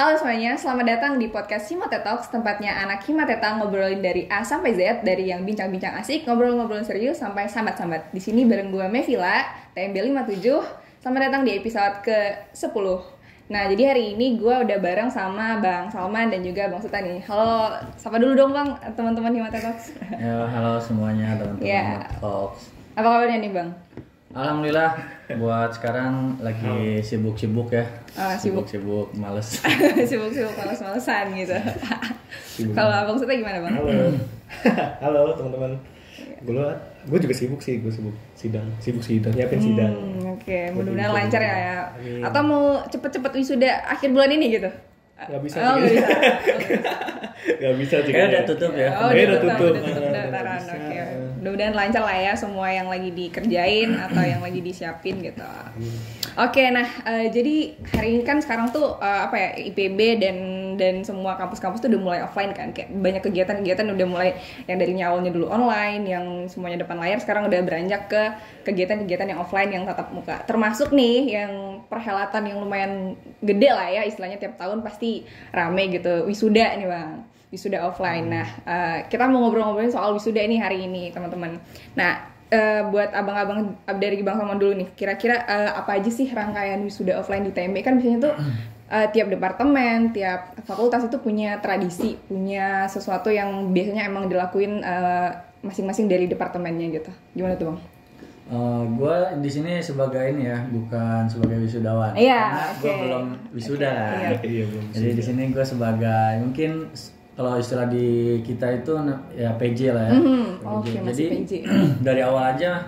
Halo semuanya, selamat datang di podcast Himate Talks, tempatnya anak Himateta ngobrolin dari A sampai Z, dari yang bincang-bincang asik, ngobrol-ngobrol serius, sampai sambat-sambat. Di sini bareng gue Mevila, TMB 57. Selamat datang di episode ke-10. Nah, jadi hari ini gue udah bareng sama Bang Salman dan juga Bang Sultan nih. Halo, sapa dulu dong Bang, teman-teman Himate Talks. Ya, halo semuanya teman-teman Ya. Talks. Apa kabarnya nih Bang? Alhamdulillah, buat sekarang lagi sibuk-sibuk ya. Sibuk. Sibuk-sibuk, males. Sibuk-sibuk, males-malesan gitu. Kalau Abang Sultan gimana Bang? Halo, halo teman-teman. Gue juga sibuk sih, gue sibuk sidang, nyiapin sidang. Oke, mudah-mudahan lancar ya. Amin. Atau mau cepet-cepet wisuda akhir bulan ini gitu? Gak bisa, Oh, nggak bisa. Gak bisa sih. Kayaknya udah tutup ya. Oh, Kayaknya udah tutup Nggak pendaftaran. bisa. Oke. Mudah-mudahan lancar lah ya semua yang lagi dikerjain atau yang lagi disiapin gitu. Oke, nah jadi hari ini kan sekarang tuh IPB dan semua kampus-kampus tuh udah mulai offline kan, kayak banyak kegiatan-kegiatan udah mulai yang dari awalnya dulu online, yang semuanya depan layar, sekarang udah beranjak ke kegiatan-kegiatan yang offline yang tatap muka. Termasuk nih yang perhelatan yang lumayan gede lah ya, istilahnya tiap tahun pasti rame gitu, wisuda nih Bang. Wisuda offline. Nah, kita mau ngobrol-ngobrolin soal wisuda ini hari ini, teman-teman. Nah, buat abang-abang dari Bang Salman dulu nih, kira-kira apa aja sih rangkaian wisuda offline di TMB? Kan biasanya tuh tiap departemen, tiap fakultas itu punya tradisi, punya sesuatu yang biasanya emang dilakuin masing-masing dari departemennya gitu. Gimana tuh Bang? Gue di sini sebagai ini ya, bukan sebagai wisudawan. Iya, Karena gue oke. belum wisuda. Oke, Iya, belum. Jadi di sini gue sebagai mungkin kalau istilah di kita itu ya PJ lah ya. Oke, Jadi masih PJ. dari awal aja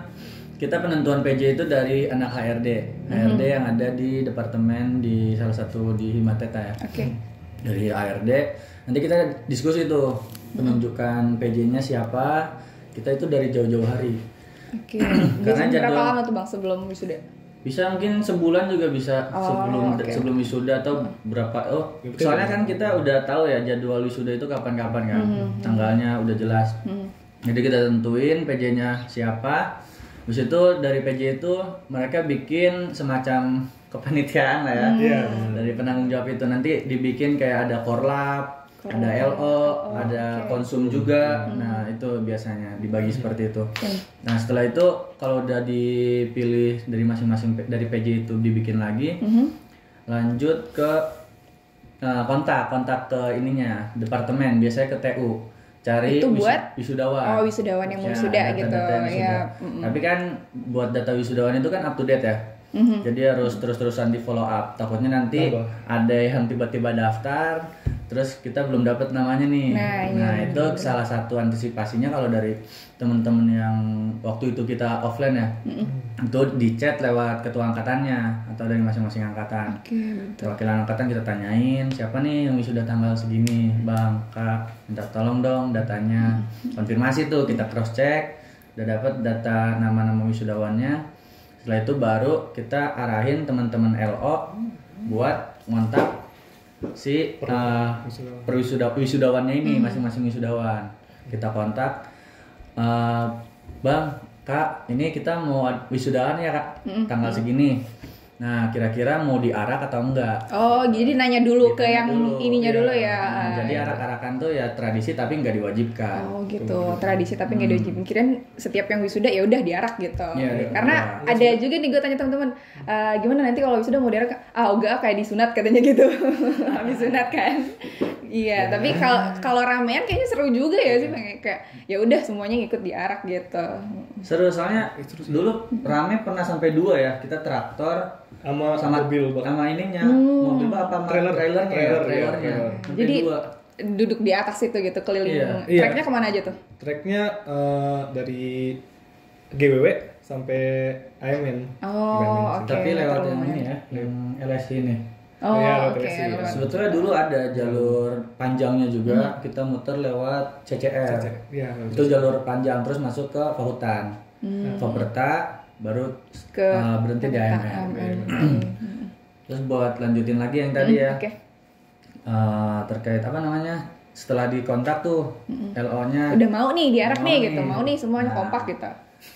kita penentuan PJ itu dari anak HRD yang ada di departemen di salah satu di Himateta ya. Oke. Dari HRD nanti kita diskusi tuh penunjukan PJ-nya siapa. Kita itu dari jauh-jauh hari. Oke. Karena Biasanya berapa jadwal- lama tuh Bang sebelum wisuda? Bisa mungkin sebulan juga bisa oke. sebelum wisuda atau berapa. Soalnya kan kita udah tahu ya jadwal wisuda itu kapan-kapan kan. Tanggalnya udah jelas. Jadi kita tentuin PJ-nya siapa. Habis itu dari PJ itu mereka bikin semacam kepanitiaan lah ya. Iya. Dari penanggung jawab itu nanti dibikin kayak ada korlap, ada LO, ada konsum juga. Nah, itu biasanya dibagi seperti itu. Nah, setelah itu kalau udah dipilih dari masing-masing dari PJ itu dibikin lagi. Lanjut ke kontak ke ininya, departemen, biasanya ke TU. Cari Itu buat? wisudawan. Oh, wisudawan yang mau Ya, wisuda gitu. data-data yang wisuda. Ya. Tapi kan buat data wisudawan itu kan up to date ya. Jadi harus terus-terusan di follow up. Takutnya nanti Tambah. ada yang tiba-tiba daftar, terus kita belum dapat namanya nih. Nah, iya, itu salah satu antisipasinya kalau dari teman-teman yang waktu itu kita offline ya, itu di chat lewat ketua angkatannya atau dari masing-masing angkatan. Oke, betul. Perwakilan angkatan kita tanyain siapa nih yang wisuda tanggal segini, bang, kak, minta tolong dong datanya. Konfirmasi tuh kita cross check, udah dapat data nama-nama wisudawannya. Setelah itu baru kita arahin teman-teman LO buat ngontak si wisudawannya ini, masing-masing wisudawan. Kita kontak, bang, kak, ini kita mau wisudaan ya kak, tanggal segini. Nah, kira-kira mau diarak atau enggak? Oh, jadi nanya dulu ke Ditanya yang dulu, ininya iya. dulu ya. Nah, jadi arak-arakan tuh ya tradisi tapi nggak diwajibkan. Oh gitu, tradisi tapi nggak diwajibin. Kirain setiap yang wisuda ya udah diarak gitu. Iya, Karena ada juga nih gue tanya teman-teman, gimana nanti kalau wisuda mau diarak? Enggak, kayak disunat katanya gitu. Habis sunat kan. Iya, tapi kalau ramean kayaknya seru juga ya sih, kayak ya udah semuanya ngikut diarak gitu. Seru soalnya dulu rame pernah sampai 2 ya, kita traktor Sama mobil, Bang. sama ininya mobil apa trailernya Trailer. Sampai Jadi 2. duduk di atas itu gitu keliling. Iya. Treknya kemana aja tuh? Tracknya dari GWW sampai AMN. Oh, oke. Tapi lewat terlalu yang ini lumayan. ya, yang LSI ini. Oh, Iya, oke. lewat LSI. lewat. Sebetulnya dulu ada jalur panjangnya juga, kita muter lewat CCR. Iya. Itu jalur panjang terus masuk ke Fahutan. Faberta baru Ke berhenti di AMN. AMN. Terus buat lanjutin lagi yang tadi ya. Oke. Terkait apa namanya? Setelah dikontak tuh LO-nya Udah mau nih diarak Mau nih nih. gitu, mau nih semuanya Nah. kompak gitu.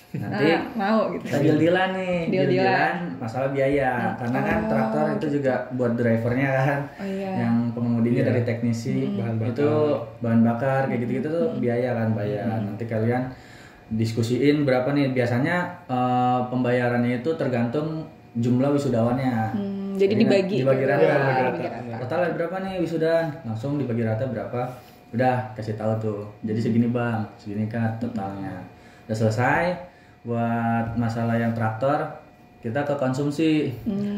Nanti mau gitu. kita deal-dealan nih, Deal-dealan. masalah biaya. Karena kan traktor itu juga buat drivernya kan, yang pengemudinya dari teknisi, itu bahan bakar kayak gitu-gitu tuh biaya kan bayar. Nanti kalian diskusiin berapa nih, biasanya pembayarannya itu tergantung jumlah wisudawannya. Jadi dibagi rata. Dibagi rata. Total berapa nih wisudawan? Langsung dibagi rata berapa? Udah kasih tahu tuh. Jadi segini bang, segini kan totalnya. Udah selesai. Buat masalah yang traktor kita ke konsumsi.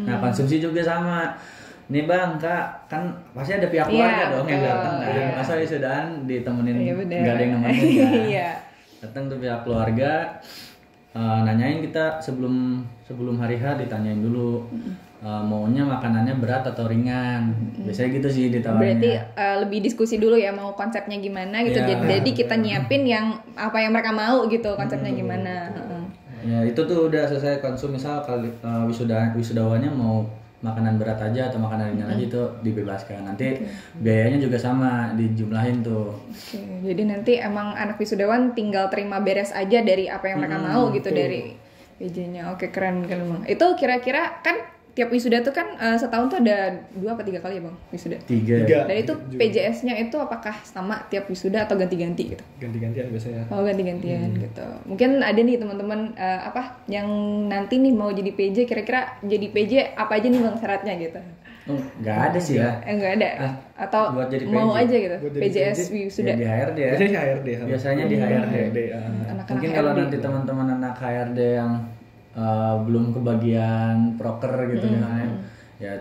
Nah konsumsi juga sama. Nih bang kak, kan pasti ada pihak keluarga dong yang datang kan. Masa wisudawan ditemenin nggak ada yang nemenin kan. Datang tuh pihak keluarga, nanyain kita sebelum hari H ditanyain dulu maunya makanannya berat atau ringan. Biasanya gitu sih ditawarinnya. Berarti lebih diskusi dulu ya mau konsepnya gimana gitu. Jadi kita nyiapin yang apa yang mereka mau gitu, konsepnya gimana. Ya itu tuh udah selesai konsum, misal kalau wisudawannya mau makanan berat aja atau makanan ringan aja itu dibebaskan. Nanti biayanya juga sama dijumlahin tuh. Jadi nanti emang anak wisudawan tinggal terima beres aja dari apa yang mereka mau gitu dari PJ-nya. Oke, keren Bang. Itu kira-kira kan tiap wisuda tuh kan setahun tuh ada 2 apa 3 kali ya Bang wisuda? 3. Dan itu PJS-nya itu apakah sama tiap wisuda atau ganti-ganti gitu? Ganti-gantian biasanya. Oh ganti-gantian gitu. Mungkin ada nih teman-teman apa yang nanti nih mau jadi PJ, kira-kira jadi PJ apa aja nih Bang syaratnya gitu? Nggak ada sih ya. Nggak ada. Atau buat jadi mau PJ. aja gitu. Buat jadi PJS PJ, wisuda. Ya, di HRD ya. Biasanya Biasanya di HRD. Anak-anak Mungkin kalau HRD nanti gitu. teman-teman anak HRD yang belum kebagian proker gitu misalnya, ya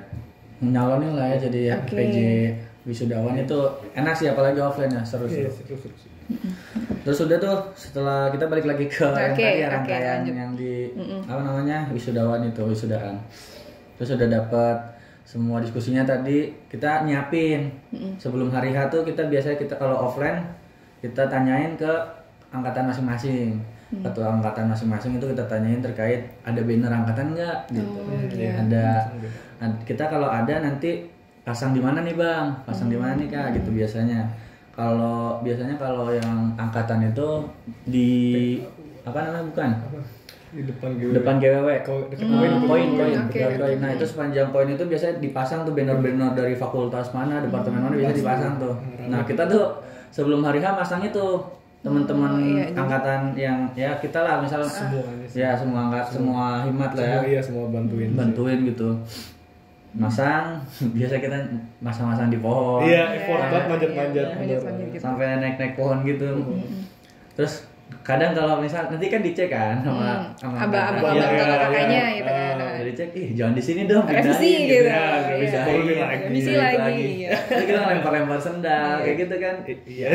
nyalonin lah ya jadi PJ wisudawan itu enak sih, apalagi offline ya, seru. Terus udah tuh setelah kita balik lagi ke yang tadi ya, rangkaian yang di apa namanya wisudawan itu wisudaan. Terus udah dapat semua diskusinya tadi, kita nyiapin sebelum hari H tuh kita kalau offline kita tanyain ke angkatan masing-masing. Ketua angkatan masing-masing itu kita tanyain terkait ada banner angkatan nggak gitu. Ada kita kalau ada nanti pasang di mana nih bang, pasang di mana nih kak gitu biasanya. Biasanya kalau yang angkatan itu di apa namanya bukan? Di depan GWW. Poin. Nah, Nah itu sepanjang poin itu biasanya dipasang tuh banner-banner dari fakultas mana, departemen mana biasa dipasang tuh. Nah kita tuh sebelum hari H masang itu teman-teman angkatan yang ya kita lah misalnya semua himat lah ya. Semua bantuin gitu. Masang biasa kita masang-masang di pohon. Effort banget manjat-manjat gitu. Sampai naik-naik pohon gitu. Terus kadang kalau misal nanti kan dicek kan sama abang kakaknya gitu kan. Dicek, jangan di sini dong, revisi gitu. Revisi lagi. Terus kita lempar-lempar sendal kayak gitu kan. Iya.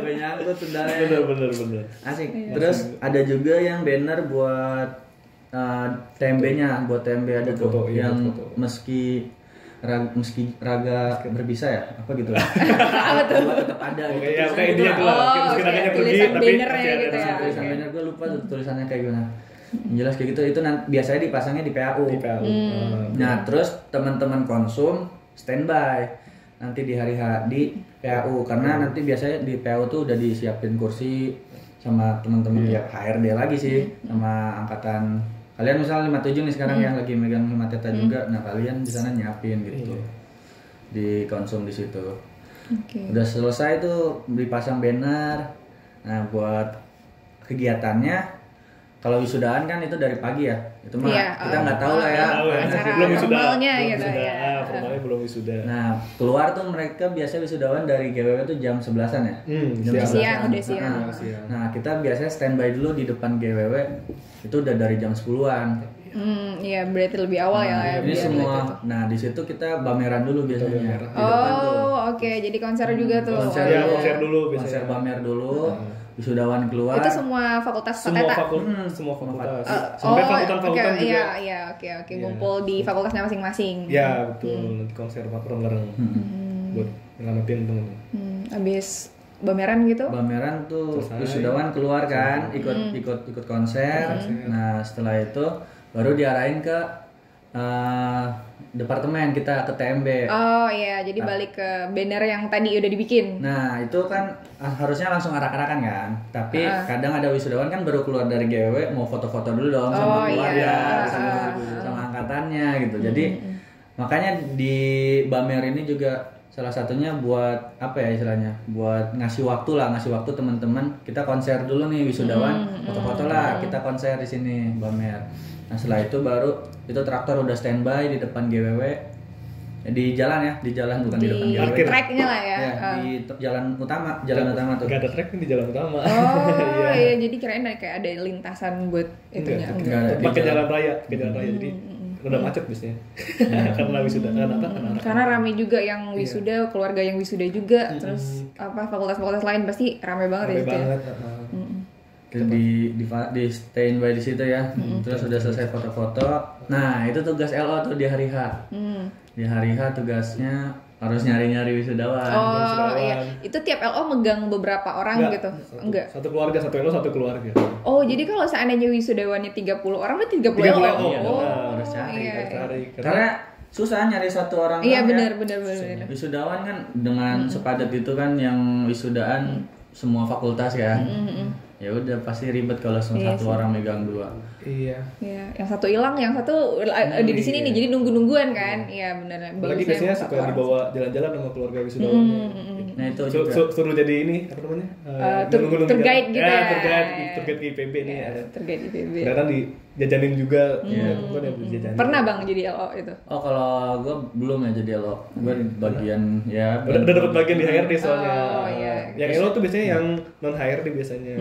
Nyangkut sendalnya. Bener. Asik. Terus ada juga yang banner buat TMB-nya, buat TMB ada tuh yang meski raga berbisa ya apa gitu apa tuh tetap ada gitu. Kayak dia tuh meski raganya pergi tapi bannernya gitu ya. Tulisan banner gue lupa tuh tulisannya kayak gimana. Jelas kayak gitu itu biasanya dipasangnya di PAU. Nah terus teman-teman konsum standby nanti di hari H di PAU karena nanti biasanya di PAU tuh udah disiapin kursi sama teman-teman ya HRD lagi sih sama angkatan. Kalian misalnya 57 nih sekarang yang lagi megang Himateta juga, nah kalian di sana nyiapin gitu, dikonsum di situ. Udah selesai tuh dipasang banner. Nah buat kegiatannya, kalau wisudaan kan itu dari pagi ya, itu mah kita nggak tahu lah ya. Belum formalnya gitu ya. Formalnya belum wisuda. Nah keluar tuh mereka biasa wisudawan dari GWW tuh jam 11-an ya. Udah siang. Nah kita biasanya standby dulu di depan GWW itu udah dari jam 10-an. Iya berarti lebih awal ya. Ini semua. Gitu. Nah di situ kita bameran dulu biasanya. Oke. Jadi konser juga tuh. Konser dulu biasanya. Konser bamer dulu. Wisudawan keluar. Itu semua fakultas semua fakultas. Sampai fakultas juga. Iya, oke. Ngumpul di fakultasnya masing-masing. Iya, betul. Nanti konser bareng-bareng. Buat nyelamatin teman-teman. Habis bameran gitu? Bameran tuh wisudawan keluar kan, ikut konser. Nah, setelah itu baru diarahin ke departemen kita ke TMB. Oh iya, jadi balik ke banner yang tadi udah dibikin. Nah itu kan harusnya langsung arak-arakan kan, tapi kadang ada wisudawan kan baru keluar dari GW mau foto-foto dulu dong sama keluarga, sama angkatannya gitu. Jadi makanya di Bamer ini juga salah satunya buat apa ya istilahnya, buat ngasih waktu teman-teman, kita konser dulu nih wisudawan, foto-foto lah, kita konser di sini Bamer. Nah setelah itu baru itu traktor udah standby di depan GWW, di jalan bukan di depan GWW. Di tracknya lah ya. Di jalan utama tuh. Gak ada track di jalan utama. Oh iya, jadi kirain kayak ada lintasan buat itunya. Enggak. Pakai jalan raya, jadi udah macet biasanya. Karena wisuda karena rame juga yang wisuda, keluarga yang wisuda juga, terus fakultas-fakultas lain pasti rame banget ya. Banget. Terus di stay by di situ ya. Terus udah selesai foto-foto. Nah, itu tugas LO tuh di hari H. Di hari H tugasnya harus nyari-nyari wisudawan. Oh iya, itu tiap LO megang beberapa orang gitu? Enggak. Satu keluarga, satu LO, satu keluarga. Oh, jadi kalau seandainya wisudawannya 30 orang, berarti 30 LO? Iya, harus cari. Karena susah nyari satu orang. Iya, benar. Wisudawan kan dengan sepadat itu kan yang wisudaan semua fakultas ya. Ya udah pasti ribet kalau satu orang megang dua. Iya. Yang satu hilang, yang satu di sini nih, jadi nungguan kan? Iya benar. Lagi biasanya suka dibawa jalan-jalan sama keluarga wisudawannya. Nah itu juga suruh jadi ini apa namanya? Tour guide gitu ya. Tour guide IPB nih ada. Tour guide IPB. Kadang dijajanin juga. Bukan yang dijajanin. Pernah Bang jadi LO itu? Oh kalau gue belum ya jadi LO. Gue di bagian ya. Udah dapat bagian di HRD soalnya. Oh iya. Yang LO tuh biasanya yang non HRD biasanya.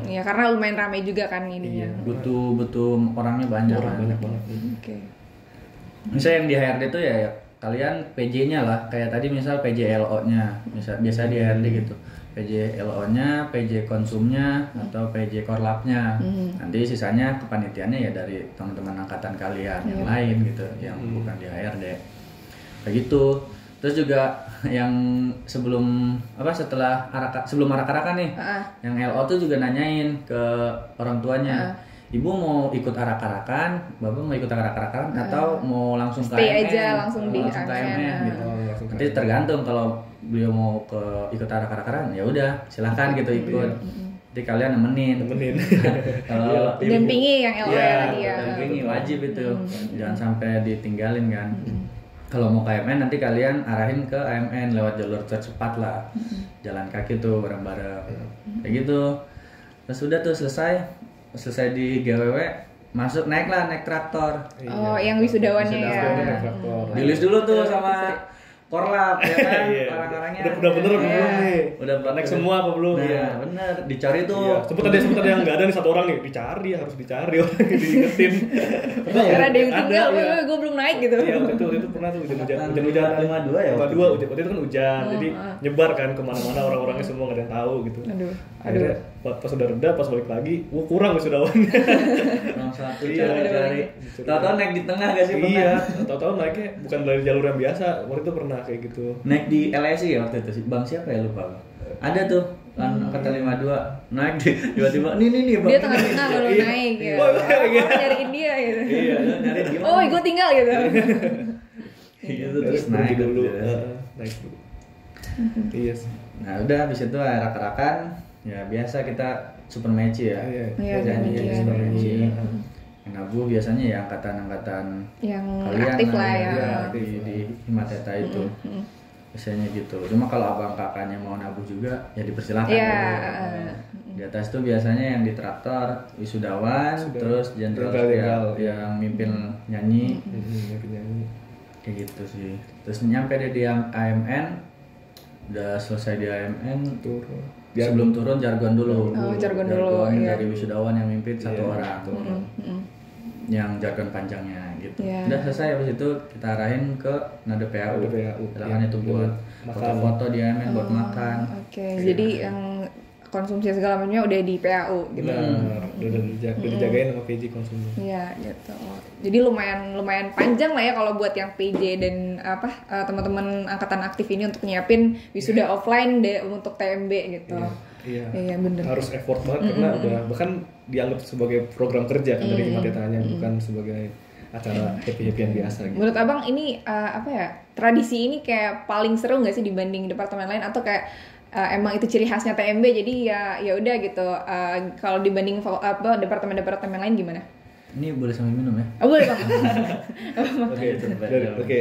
Iya karena lumayan ramai juga kan ininya. Butuh orangnya banyak. Banyak banget. Oke. Misalnya yang di HRD tuh ya kalian PJ-nya lah, kayak tadi misal PJ LO-nya, biasa di HRD gitu. PJ LO-nya, PJ konsumnya atau PJ korlapnya. Nanti sisanya kepanitiaannya ya dari teman-teman angkatan kalian yang lain gitu, yang bukan di HRD. Kayak gitu. Terus juga yang sebelum arak-arakan nih, yang LO tuh juga nanyain ke orang tuanya. Ibu mau ikut arak-arakan, bapak mau ikut arak-arakan atau mau langsung ke stay AMN, aja langsung di AMN gitu. Nanti tergantung kalau beliau mau ikut arak-arakan ya udah silahkan gitu ikut. Nanti kalian nemenin. Kalau dampingi yang LO ya tadi ya. Dampingi wajib itu, jangan sampai ditinggalin kan. Kalau mau ke AMN nanti kalian arahin ke AMN lewat jalur tercepat lah, jalan kaki tuh bareng-bareng, kayak gitu. Terus udah tuh selesai di GWW, naik traktor. Oh, yang wisudawannya ya. Dilis dulu tuh sama korlap ya kan, orang-orangnya. Udah bener belum nih? Udah naik semua apa belum? Iya, bener. Dicari tuh. Sempet ada yang nggak ada nih satu orang nih, harus dicari orang yang diingetin. Karena ada yang tinggal, gue belum naik gitu. Iya, itu pernah tuh hujan-hujan 52 ya. 52 waktu itu kan hujan, jadi nyebar kan kemana-mana orang-orangnya semua nggak ada yang tahu gitu. Aduh. Pas udah reda, pas balik lagi, kurang wisudawannya. Kurang satu cari. Tahu-tahu naik di tengah gak sih? Iya, tahu-tahu naiknya bukan dari jalur yang biasa. Waktu itu pernah kayak gitu. Naik di LSI ya waktu itu sih. Bang siapa ya lupa. Ada tuh angkatan 52 naik tiba-tiba nih Bang. Dia tengah-tengah baru naik ya. Nyariin dia gitu. Iya, nyari gimana? Oh, gue tinggal gitu. Gitu terus naik dulu. Naik dulu. Iya sih. Nah, udah habis itu arak-arakan ya biasa kita super match ya. Iya, jadi super match. Yang nabu biasanya ya angkatan-angkatan yang kalian aktif lah ya. Di Himateta itu. Biasanya gitu. Cuma kalau abang kakaknya mau nabuh juga ya dipersilakan. Iya. Di atas tuh biasanya yang di traktor wisudawan, terus jenderal yang mimpin nyanyi. Kayak gitu sih. Terus nyampe deh di AMN, udah selesai di AMN turun. Sebelum turun jargon dulu. Jargon dulu. Dari wisudawan yang mimpin satu orang. Yang jargon panjangnya gitu. Udah selesai, habis itu kita arahin ke nade PAU. Silakan itu buat foto-foto di AMN, buat makan. Oke, jadi yang konsumsi segala macamnya udah di PAU gitu. Udah dijagain sama PJ konsumsi. Iya, gitu. Jadi lumayan panjang lah ya kalau buat yang PJ dan teman-teman angkatan aktif ini untuk nyiapin wisuda offline untuk TMB gitu. Iya, bener. Harus effort banget karena udah bahkan dianggap sebagai program kerja kan dari Himatetanya, bukan sebagai acara happy-happyan biasa gitu. Menurut abang ini apa ya, tradisi ini kayak paling seru nggak sih dibanding departemen lain, atau kayak emang itu ciri khasnya TMB jadi ya udah gitu. Kalau dibanding departemen lain gimana? Ini boleh sambil minum ya? Oh, boleh bang. Oke.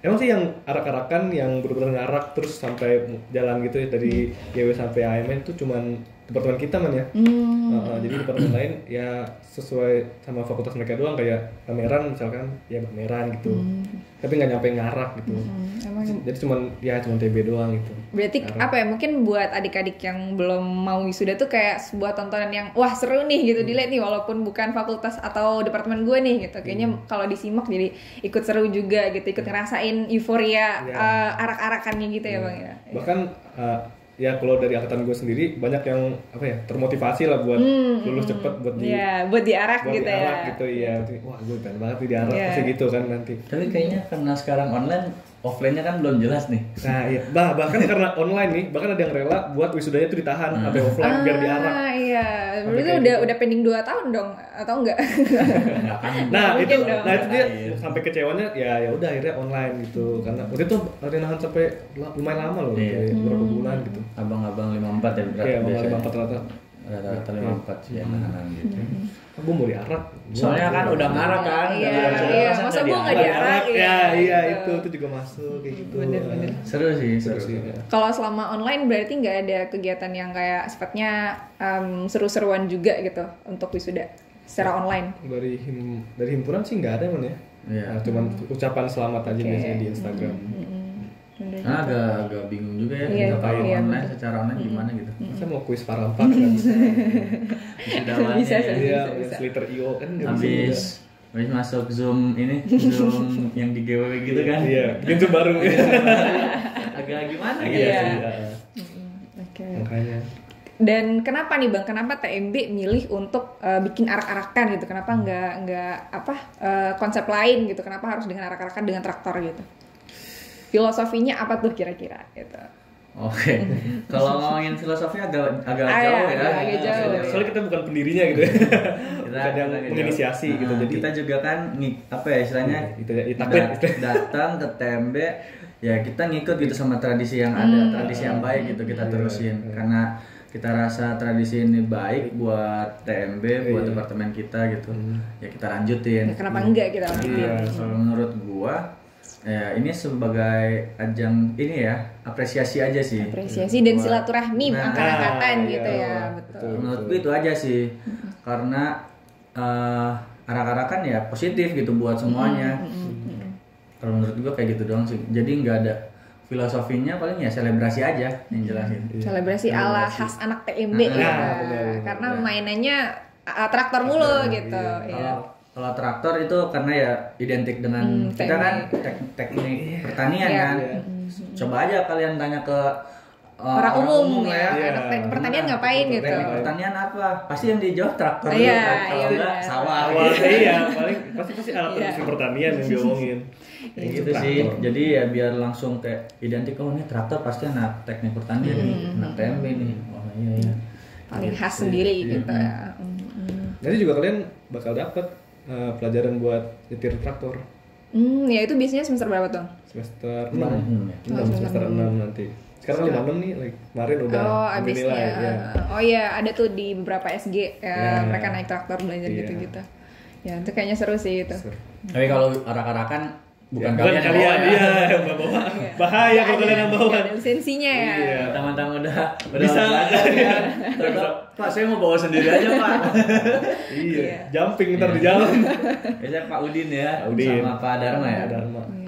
Emang sih yang arak-arakan yang benar-benar ngarak terus sampai jalan gitu ya dari GW sampai AMN itu cuman departemen kita man ya. Jadi departemen lain ya sesuai sama fakultas mereka doang, kayak pameran misalkan ya pameran gitu. Tapi nggak nyampe ngarak gitu. Jadi cuman TB doang gitu. Berarti ngarak. Apa ya, mungkin buat adik-adik yang belum mau wisuda tuh kayak sebuah tontonan yang wah seru nih gitu dilihat nih, walaupun bukan fakultas atau departemen gue nih gitu. Kayaknya kalau disimak jadi ikut seru juga gitu, ikut ngerasain euforia arak-arakannya gitu ya bang ya. Bahkan ya kalau dari angkatan gue sendiri banyak yang apa ya termotivasi lah buat lulus cepet buat diarak gitu ya. Gitu ya. Wah gue pengen banget nih diarak pasti gitu kan nanti. Tapi kayaknya karena sekarang online, offline-nya kan belum jelas nih. Nah iya, bahkan karena online nih, bahkan ada yang rela buat wisudanya itu ditahan sampai offline biar diarak. Iya, berarti udah pending 2 tahun dong atau enggak? Nah itu dia sampai kecewanya ya udah akhirnya online gitu, karena waktu itu ada nahan sampai lumayan lama loh, beberapa bulan gitu. Abang-abang 54 ya berarti. Iya, abang 54 rata-rata 54 sih ya nahan gitu. Gue mau diarak. Soalnya kan udah ngarak kan. Iya. Masa gue nggak diarak? Iya itu juga masuk kayak gitu. Bener. Seru sih. Kalau selama online berarti nggak ada kegiatan yang kayak sifatnya seru-seruan juga gitu untuk wisuda secara online? Dari himpunan sih nggak ada man ya. Nah, cuman ucapan selamat aja biasanya di Instagram. Nah, agak bingung juga ya kalau online, secara online gimana gitu. Saya mau kuis Parampak kan bisa. Sliter IO kan habis masuk Zoom yang di giveaway gitu kan. Iya, bikin Zoom baru. Agak gimana gitu. Iya. Oke. Makanya. Dan kenapa nih bang? Kenapa TMB milih untuk bikin arak-arakan gitu? Kenapa nggak konsep lain gitu? Kenapa harus dengan arak-arakan dengan traktor gitu? Filosofinya apa tuh kira-kira gitu? Oke. Kalau ngomongin filosofi agak jauh ya. Agak jauh. Soalnya kita bukan pendirinya gitu. Kita yang menginisiasi gitu. Jadi kita juga kan istilahnya datang ke TMB ya kita ngikut gitu sama tradisi yang ada, tradisi yang baik gitu kita terusin karena kita rasa tradisi ini baik buat TMB, buat departemen kita gitu. Ya kita lanjutin. Ya, kenapa enggak kita lanjutin? Kalau menurut gua ya ini sebagai ajang ini ya apresiasi aja sih. Apresiasi dan silaturahmi angkatan gitu ya. Betul. Menurut gue itu aja sih. Karena arak-arakan ya positif gitu buat semuanya. Kalau menurut gue kayak gitu doang sih. Jadi nggak ada filosofinya, paling ya selebrasi aja yang jelasin. Selebrasi ala khas anak TMB ya. Karena mainannya traktor mulu gitu. Kalau traktor itu karena ya identik dengan kita kan teknik pertanian kan. Coba aja kalian tanya ke orang umum ya. Teknik pertanian ngapain gitu? Teknik pertanian apa? Pasti yang dijawab traktor. Kalau enggak sawah. Iya, paling pasti alat produksi pertanian yang diomongin. Gitu sih. Jadi ya biar langsung kayak identik, oh ini traktor pasti anak teknik pertanian nih, anak TMB nih. Oh iya. Paling khas sendiri gitu ya. Nanti juga kalian bakal dapat pelajaran buat nyetir traktor. Ya itu biasanya semester berapa tuh? Semester 6. Semester 6 nanti. Sekarang 56 nih, kemarin udah nilai. Oh iya, ada tuh di beberapa SG mereka naik traktor belajar gitu-gitu. Ya, itu kayaknya seru sih itu. Tapi kalau arak-arakan bukan kalian yang bawa. Bahaya kalau kalian yang bawa. Ada lisensinya ya. Iya. Teman-teman udah bisa belajar ya. Pak, saya mau bawa sendiri aja, Pak. Iya. Jumping ntar di jalan. Biasanya Pak Udin ya, sama Pak Dharma ya.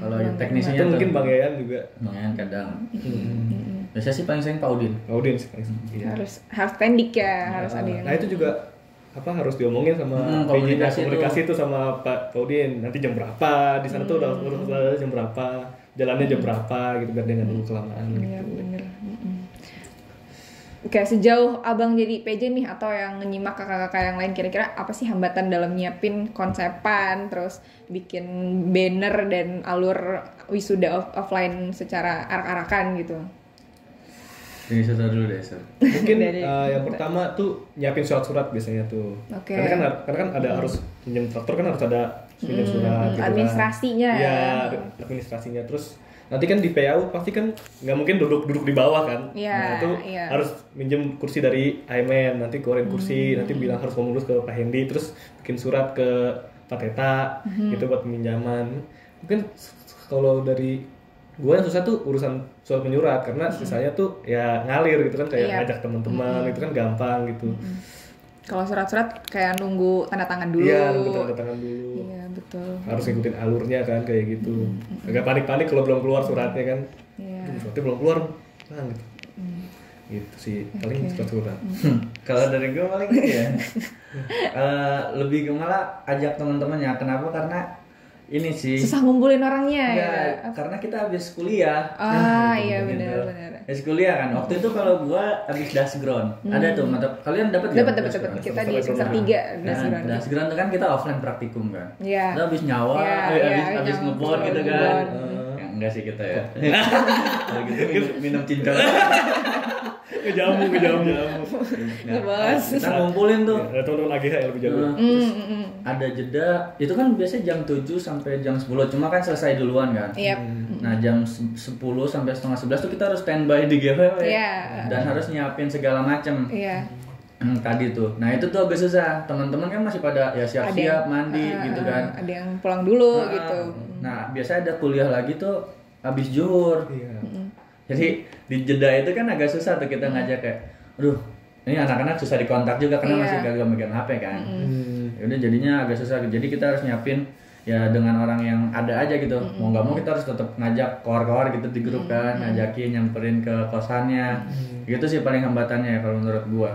Kalau teknisinya itu mungkin Bang Yayan juga. Bang Yayan kadang. Biasanya sih paling sering Pak Udin. Pak Udin sih paling sering. Harus pendik ya, harus ada yang. Nah, itu juga harus diomongin sama komunikasi itu sama Pak Udin. Nanti jam berapa di sana tuh udah jam berapa, jalannya jam berapa gitu biar dia nggak dulu kelamaan gitu. Iya bener. Oke, sejauh abang jadi PJ nih atau yang nyimak kakak-kakak yang lain, kira-kira apa sih hambatan dalam nyiapin konsepan, terus bikin banner dan alur wisuda offline secara arak-arakan gitu? Ini sudah dulu deh, Sur. Mungkin Dari- yang pertama tuh nyiapin surat-surat biasanya tuh. Oke. Karena kan ada harus pinjam traktor kan harus ada pinjam surat gitu kan. administrasinya Iya, ya. administrasinya. Terus nanti kan di PAU pasti kan nggak mungkin duduk di bawah kan. Iya, Nah, itu iya. harus minjem kursi dari Aimen, nanti keluarin kursi, nanti bilang harus ngomong dulu ke Pak Hendi, terus bikin surat ke Pak Teta gitu buat peminjaman. Mungkin kalau dari gua yang susah tuh urusan surat menyurat karena sisanya tuh ya ngalir gitu kan, kayak Iya. ngajak teman-teman itu kan gampang gitu. Kalau surat-surat kayak nunggu tanda tangan dulu. Iya, nunggu tanda tangan dulu. Iya, betul. Harus ngikutin alurnya kan kayak gitu. Agak panik-panik kalau belum keluar suratnya kan. Iya. Suratnya belum keluar, nah gitu. Gitu sih, paling surat-surat. Kalau dari gue paling gitu ya. Lebih ke malah ajak teman-temannya. Kenapa? Karena ini sih. Susah ngumpulin orangnya Enggak, ya. karena kita habis kuliah. Iya Gitu. benar. Habis kuliah kan. Waktu itu kalau gua habis dasground. Ada tuh mata kalian dapat nggak Dapat. dasground? Kita di semester 3 Nah, dasground tuh kan kita offline praktikum kan. Iya. Kita habis nyawa, Iya, habis nyawa, ngebon gitu kan. ngebon. Ya, enggak sih kita ya. Kalau gitu minum cincang. Ngejamu. Ngebahas. Kita ngumpulin tuh. Ada teman-teman AGH yang lebih jago. Terus ada jeda, itu kan biasanya jam 7 sampai jam 10, cuma kan selesai duluan kan. Iya. Nah jam 10 sampai setengah 11 tuh kita harus standby di GWW. Iya. Dan harus nyiapin segala macem. Iya. Tadi tuh. Nah itu tuh agak susah. Teman-teman kan masih pada ya siap-siap mandi gitu kan. Ada yang pulang dulu Nah, gitu. Nah biasanya ada kuliah lagi tuh habis zuhur. Iya. Jadi di jeda itu kan agak susah tuh kita ngajak kayak, aduh ini anak-anak susah dikontak juga karena Iya. masih gagal megang HP kan. Udah jadinya agak susah. Jadi kita harus nyiapin ya dengan orang yang ada aja gitu. Mau nggak mau kita harus tetap ngajak kawan-kawan gitu di grup kan, ngajakin nyamperin ke kosannya. Gitu sih paling hambatannya ya kalau menurut gua.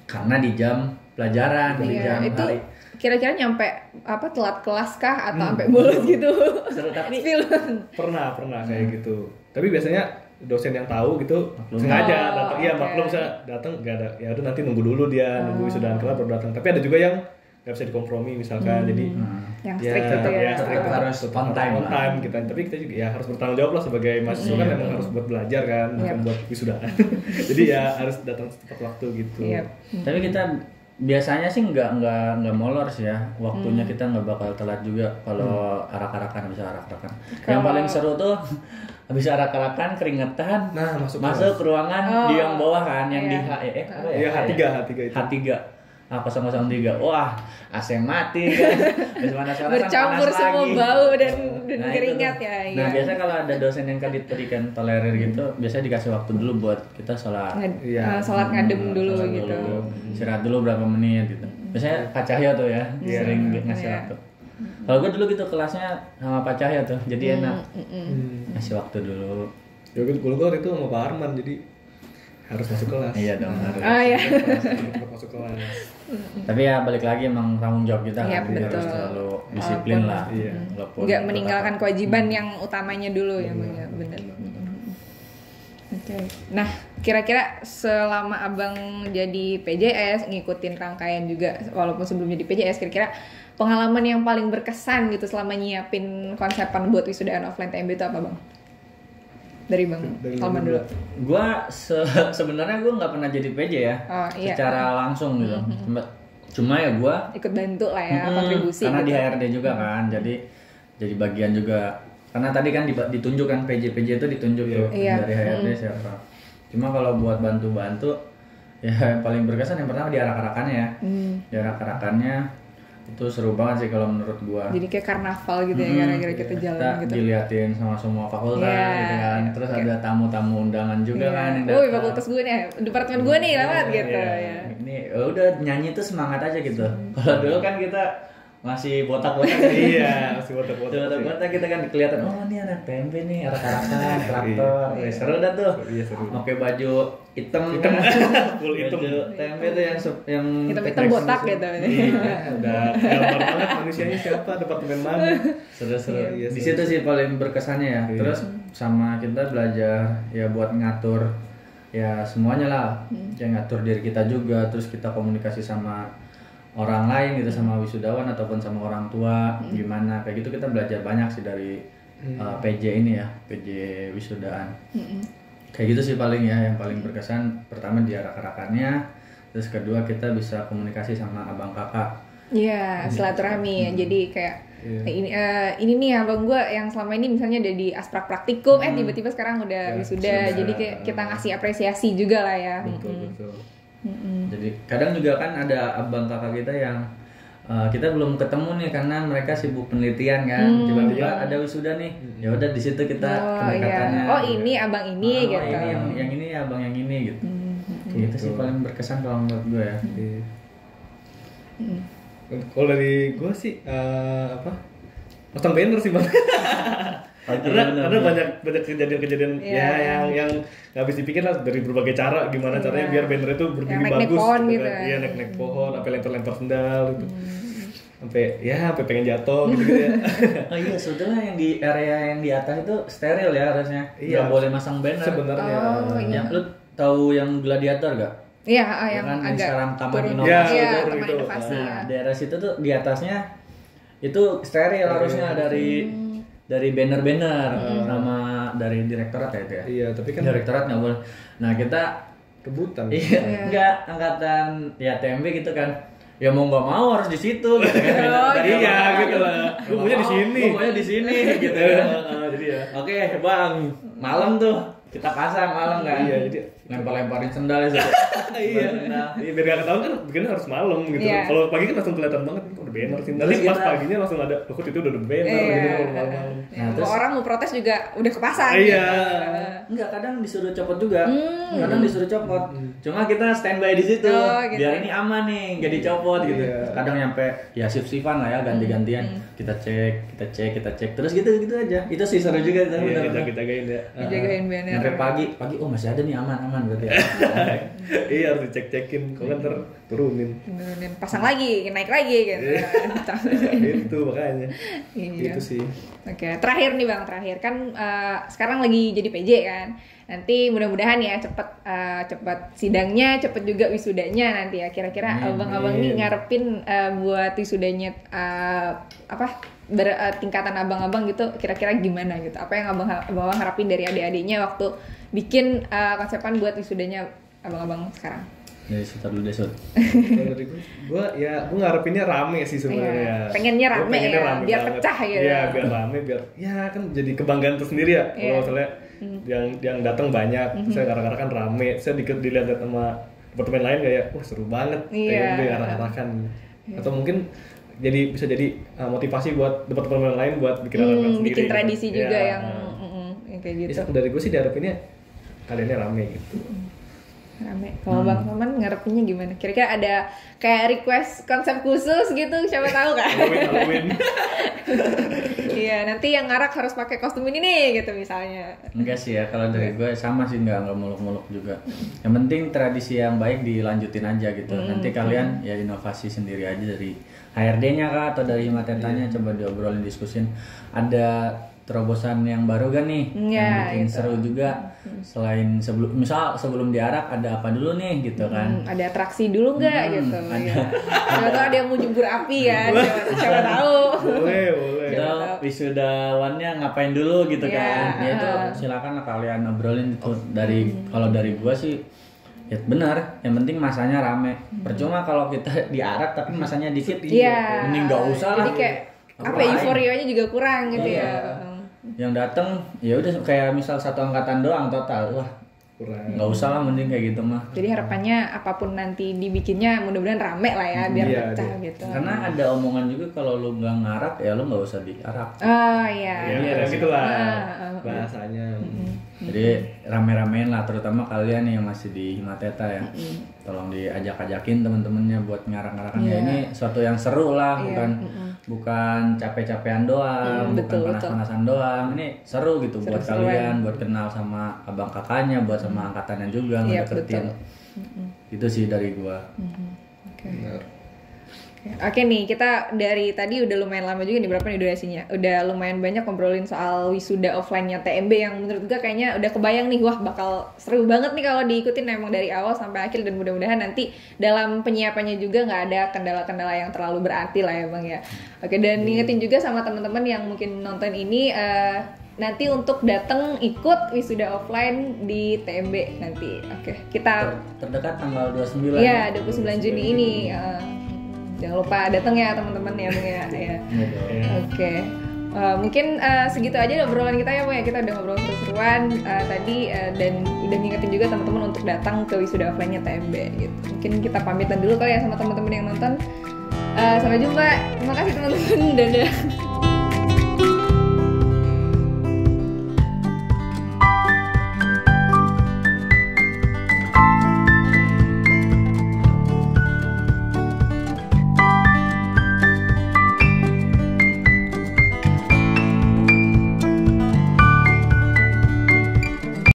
Karena di jam pelajaran, di Iya, jam itu hari. kira-kira nyampe apa telat kelas kah atau sampai bolos gitu? Seru, tapi Spill. Pernah kayak gitu. Tapi biasanya dosen yang tahu gitu Maklum. sengaja Oh, datang. Iya, oke. maklum bisa datang nggak ada. Ya udah nanti nunggu dulu dia, nunggu wisudaan kelar baru datang. Tapi ada juga yang nggak bisa dikompromi misalkan. Jadi Yang strict gitu ya. strict, harus on time on lah. time kita. Tapi kita juga ya harus bertanggung jawab lah sebagai mahasiswa kan memang harus buat belajar kan, bukan buat wisudaan. Jadi ya harus datang tepat waktu gitu. Iya. Tapi kita biasanya sih nggak molor sih ya, waktunya kita nggak bakal telat juga kalau arak-arakan, bisa arak-arakan. Yang paling seru tuh habis arak-arakan keringetan, Nah, masuk ke ruangan di yang bawah kan, yang di Iya. apa Iya, ya? H3 itu. H3. H003. Wah, AC mati kan. Terus panas-panas Bercampur panas semua lagi. bau dan Nah, itu keringat tuh. ya. Nah, Iya. biasanya kalau ada dosen yang kan tadi tolerir gitu, biasanya dikasih waktu dulu buat kita sholat. Iya. Sholat ngadem dulu Sholat gitu. dulu, istirahat dulu berapa menit gitu. Biasanya Pak Cahyo tuh ya, sering ngasih Iya. waktu. Kalau gue dulu gitu kelasnya sama Pak Cahyo tuh, jadi enak. Ngasih waktu dulu. Ya gue waktu itu sama Pak Arman jadi harus masuk kelas. Iya dong, harus. Ah ya. Harus masuk kelas. Tapi ya balik lagi emang tanggung jawab kita Iya, kan, jadi betul. harus selalu disiplin Walaupun- lah. Iya. Walaupun Nggak tetap- meninggalkan kewajiban yang utamanya dulu ya Bang ya, benar. Oke. Nah, kira-kira selama Abang jadi PJS, ngikutin rangkaian juga walaupun sebelum jadi PJS, kira-kira pengalaman yang paling berkesan gitu selama nyiapin konsepan buat wisudaan offline TMB itu apa Bang? Dari Bang Dari Salman dulu. dulu. Gua sebenarnya gua nggak pernah jadi PJ ya, Oh, iya. secara langsung gitu. Cuma ya gua Ikut bantu lah ya, kontribusi karena gitu. di HRD juga kan, jadi bagian juga. Karena tadi kan ditunjuk kan PJ itu ditunjuk tuh Iya. dari HRD siapa. Cuma kalau buat bantu-bantu ya yang paling berkesan yang pertama di arak-arakannya ya. Di arak-arakannya itu seru banget sih kalau menurut gua. Jadi kayak karnaval gitu ya, gara-gara kita jalan gitu. Diliatin sama semua fakultas Iya, gitu kan. Terus oke. ada tamu-tamu undangan juga kan yang Woi, datang. fakultas gue nih, departemen gue nih lewat gitu ya. Ini udah nyanyi tuh semangat aja gitu. Kalau dulu kan kita masih botak-botak Iya, masih botak-botak. botak kita kan kelihatan, oh ini anak tempe nih, arak-arakan, traktor. Seru dah tuh. Iya, seru. Pakai baju hitam kan. Full hitam. Baju tempe tuh yang Hitam-hitam botak gitu. Iya, udah gambar banget manusianya siapa, departemen mana. Seru-seru. Iya, Di seru. situ sih paling berkesannya ya. Iya. Terus sama kita belajar ya buat ngatur ya semuanya lah. Ya ngatur diri kita juga, terus kita komunikasi sama orang lain gitu, sama wisudawan ataupun sama orang tua gimana kayak gitu. Kita belajar banyak sih dari PJ ini ya, PJ wisudaan. kayak gitu sih paling ya, yang paling berkesan pertama di arak-arakannya, terus kedua kita bisa komunikasi sama abang kakak. Iya, silaturahmi ya. Jadi kayak ini nih abang gue yang selama ini misalnya udah di asprak praktikum, tiba-tiba sekarang udah wisuda. Jadi kayak kita ngasih apresiasi juga lah ya. Betul. Jadi kadang juga kan ada abang kakak kita yang kita belum ketemu nih karena mereka sibuk penelitian kan. Tiba-tiba ada wisuda nih. Ya udah di situ kita pendekatannya. Oh ini abang ini gitu. Ini yang ini abang yang ini gitu. Itu sih paling berkesan kalau menurut gue ya. Kalau dari gue sih pasang banner sih bang. Karena banyak kejadian-kejadian yang nggak habis dipikir lah, dari berbagai cara gimana caranya biar banner itu berdiri bagus pohon gitu gitu kan. Iya, naik pohon, sampai lempar sendal gitu. Sampai pengen jatuh gitu ya. Oh iya, sebetulnya yang di area yang di atas itu steril ya harusnya. Iya. Nggak boleh masang banner. Sebenarnya. Yang lu tahu yang gladiator gak? Iya, yang kan agak sekarang taman turun. inovasi Iya, itu. taman inovasi. Nah, daerah situ tuh di atasnya itu steril harusnya dari banner-banner nama dari direktorat ya itu ya. Iya, tapi kan Direktorat nggak boleh. Nah kita rebutan. iya enggak angkatan ya TMB gitu kan. Ya mau nggak mau harus di situ gitu kan. Iya gitu lah. Gue maunya di sini. Gue maunya di sini gitu. Jadi ya. Oke bang, malam tuh kita pasang malam kan. Iya, jadi lempar-lemparin sendal itu. Iya, biar gak ketahuan kan bikinnya harus malam gitu. Iya. Kalau pagi kan langsung kelihatan banget, kok udah banner sih. Tapi pas paginya langsung ada, kok itu udah banner gitu kalau malam-malam. Nah, terus orang mau protes juga udah kepasang. Iya. Enggak, kadang disuruh copot juga. Kadang disuruh copot. Cuma kita standby di situ. Gitu. Biar ini aman nih, enggak dicopot gitu. Kadang nyampe ya shift-shiftan lah ya, ganti-gantian. Kita cek. Terus gitu aja. Itu sih seru juga tuh. Iya, jagain ya. Dijagain banner. Sampai pagi oh masih ada nih aman berarti ya. Iya, harus dicek-cekin, kok kan turunin. Pasang lagi, naik lagi gitu. Itu makanya. Iya. Itu sih. Oke, terakhir nih Bang, kan sekarang lagi jadi PJ kan. Nanti mudah-mudahan ya cepet sidangnya, cepet juga wisudanya nanti ya. Kira-kira abang-abang nih ngarepin buat wisudanya tingkatan abang-abang gitu, kira-kira gimana gitu? Apa yang abang harapin dari adik-adiknya waktu bikin konsepan buat wisudanya abang-abang sekarang? Dari Sud dulu deh Sud. Kalau dari gue ngarepinnya rame sih sebenarnya. Pengennya rame ya, biar banget. pecah gitu. Iya, biar rame, biar ya kan jadi kebanggaan tersendiri ya. Kalau misalnya yang datang banyak, saya kadang-kadang kan rame, saya dilihat sama departemen lain kayak wah seru banget, kayak arak-arakan. Atau mungkin bisa jadi motivasi buat departemen lain buat bikin arak-arakan sendiri. Bikin tradisi gitu. juga yang kayak gitu. Dari gue sih diharapinnya kaliannya rame gitu. Rame. Kalau Bang Saman ngarepinnya gimana? Kira-kira ada kayak request konsep khusus gitu, siapa tahu kan? Halloween. Iya, nanti yang ngarak harus pakai kostum ini nih gitu misalnya. Enggak sih ya, kalau dari gue sama sih, enggak muluk-muluk juga. Yang penting tradisi yang baik dilanjutin aja gitu. Nanti kalian ya inovasi sendiri aja dari HRD-nya kah atau dari Himatetanya, coba diobrolin, diskusin. Ada terobosan yang baru kan nih, yang bikin seru juga. Selain sebelum diarak ada apa dulu nih gitu kan? Ada atraksi dulu nggak gitu? Siapa tahu ada yang mau jembur api ya, siapa tahu. Boleh. Atau wisudawannya ngapain dulu gitu kan? Ya itu silakan lah kalian obrolin itu. Kalau dari gua sih ya benar, yang penting masanya rame. Percuma kalau kita diarak tapi masanya dikit, mending nggak usah lah. Jadi kayak euforianya juga kurang gitu ya. Yang datang ya udah kayak misal satu angkatan doang total, wah kurang, nggak usah lah, mending kayak gitu mah. Jadi harapannya apapun nanti dibikinnya mudah-mudahan rame lah ya, biar pecah gitu. Karena ada omongan juga kalau lu nggak ngarak ya lu nggak usah diarak. Oh iya. Ya gitulah bahasanya. Jadi rame-ramein lah, terutama kalian yang masih di Himateta ya. Tolong diajak-ajakin teman-temannya buat ngarak-ngarakan ya, ini suatu yang seru lah, bukan capek-capean doang, bukan panas-panasan doang. Ini seru gitu buat kalian, buat kenal sama abang kakaknya, buat sama angkatannya juga, ngedeketin. Itu sih dari gua. Oke nih, kita dari tadi udah lumayan lama juga nih, berapa nih durasinya? Udah lumayan banyak ngobrolin soal wisuda offline-nya TMB yang menurut gue kayaknya udah kebayang nih, wah bakal seru banget nih kalau diikutin emang dari awal sampai akhir, dan mudah-mudahan nanti dalam penyiapannya juga nggak ada kendala-kendala yang terlalu berarti lah ya Bang ya. Oke, dan ngingetin juga sama teman-teman yang mungkin nonton ini, nanti untuk datang ikut wisuda offline di TMB nanti. Oke, kita terdekat tanggal 29. Iya, 29 Juni ini. Jangan lupa datang ya teman-teman ya, Bang ya. Ya. Oke. Mungkin segitu aja obrolan kita ya, Bang ya. Kita udah ngobrol seru-seruan tadi dan udah ngingetin juga teman-teman untuk datang ke wisuda offline-nya TMB gitu. Mungkin kita pamitan dulu kali ya sama teman-teman yang nonton. Sampai jumpa. Terima kasih teman-teman. Dadah.